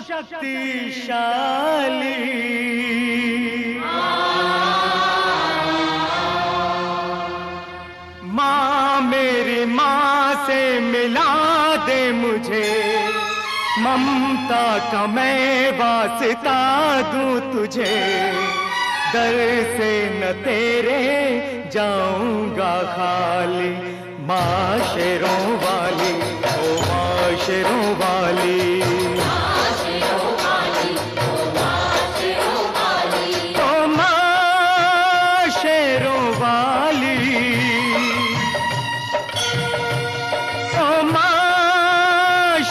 शक्तिशाली। माँ मेरी माँ से मिला दे मुझे, ममता का मैं वास्ता दूं तुझे। दर से न तेरे जाऊंगा खाली। माँ शेरों वाली, ओ माँ शेरों वाली,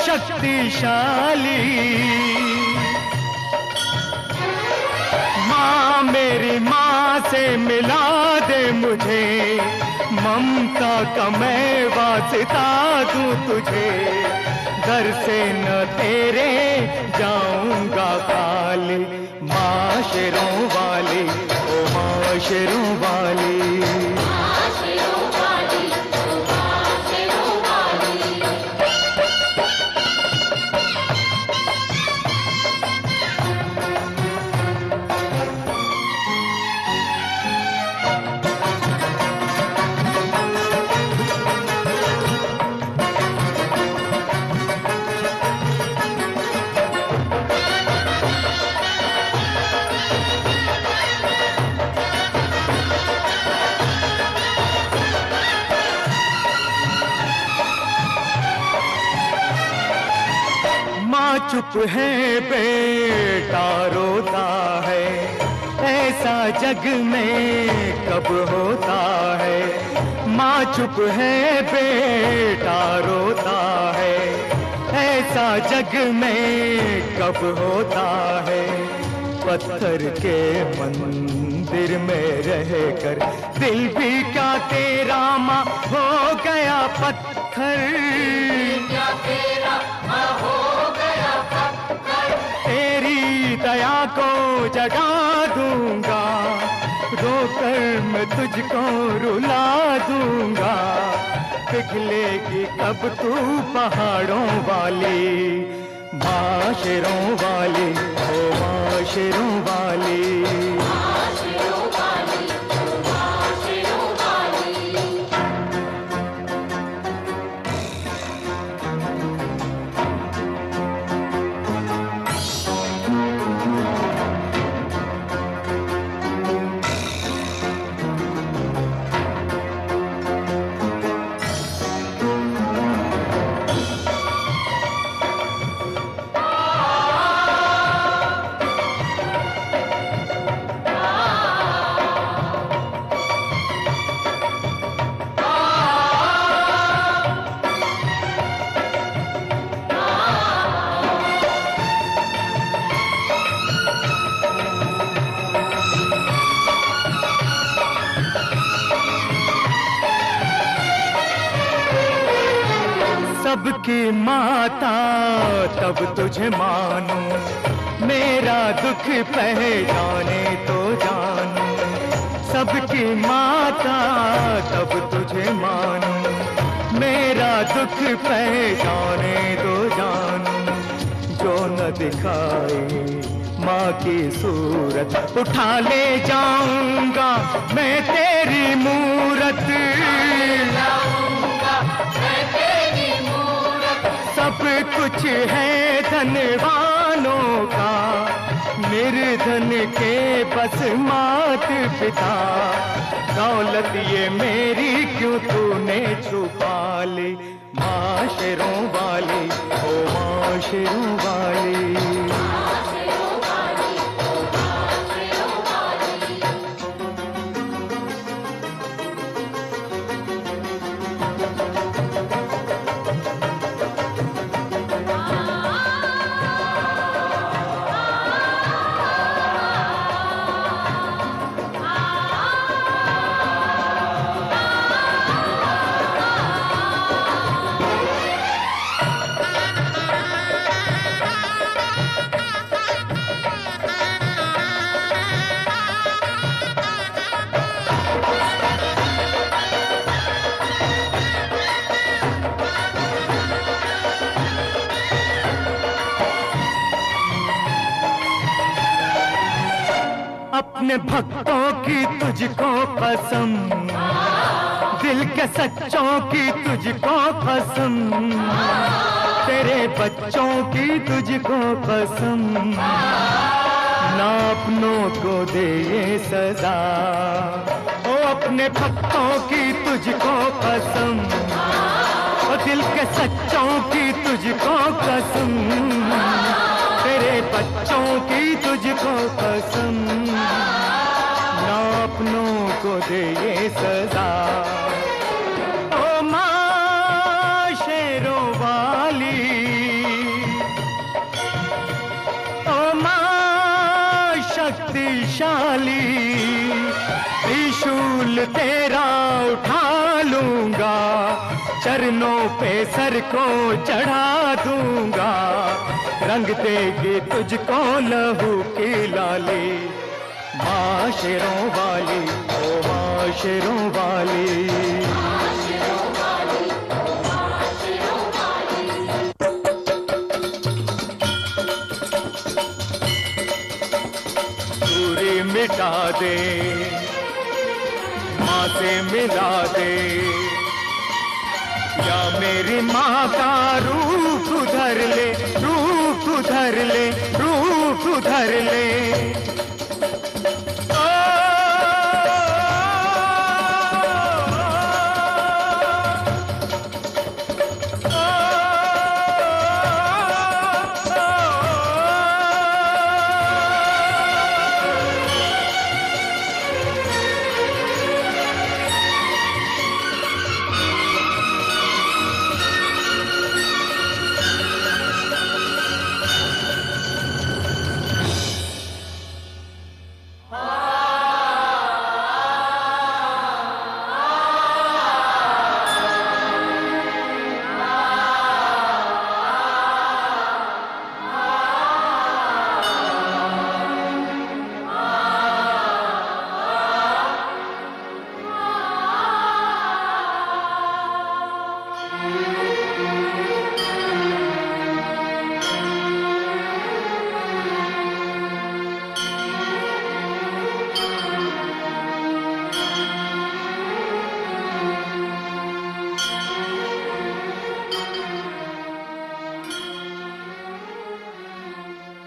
शक्तिशाली। माँ मेरी माँ से मिला दे मुझे, ममता का मैं वास्ता दूं तुझे। घर से न तेरे जाऊंगा खाली। माँ शेरों वाली, ओ माँ शेरों वाली, चुप है बेटा रोता है, ऐसा जग में कब होता है। माँ चुप है बेटा रोता है, ऐसा जग में कब होता है। पत्थर के मंदिर में रहकर दिल भी क्या तेरा माँ हो गया पत्थर। क्या तेरा माँ हो गया पत्थर। तेरी दया को जगा दूंगा, रोकर मैं तुझको रुला दूंगा। पिघलेगी कब तू पहाड़ों वाली, माँ शेरों वाली, ओ माँ शेरों वाली। सबकी माता तब तुझे मानूं, मेरा दुख पहचाने तो जानूं। सबकी माता तब तुझे मानूं, मेरा दुख पहचाने तो जानूं। जो न दिखाई माँ की सूरत, उठा ले जाऊंगा मैं तेरी मूरत। सब कुछ है धनवानों का, निर्धन के बस मात पिता। दौलत ये मेरी क्यों तूने छुपा ली। माँ शेरों वाली, ओ माँ शेरों वाली। अपने भक्तों की तुझको कसम, दिल के सच्चों की तुझको कसम, तेरे बच्चों की तुझको कसम, ना अपनों को दे ये सजा। ओ अपने भक्तों की तुझको कसम, ओ दिल के सच्चों की तुझको कसम, तेरे बच्चों की तुझको कसम, ना अपनों को दे ये सजा। ओ माँ शेरों वाली, ओ माँ शक्तिशाली, त्रिशूल तेरा उठा लूंगा, चरणों पे सर को चढ़ा दूंगा, रंग देगी तुझको लहू की लाली। माँ शेरों वाली, ओ माँ शेरों वाली, दूरी मिटा दे, माँ से मिला दे, या मेरी माँ का रूप उधर ले, रूप उधर ले, रूप उधर ले,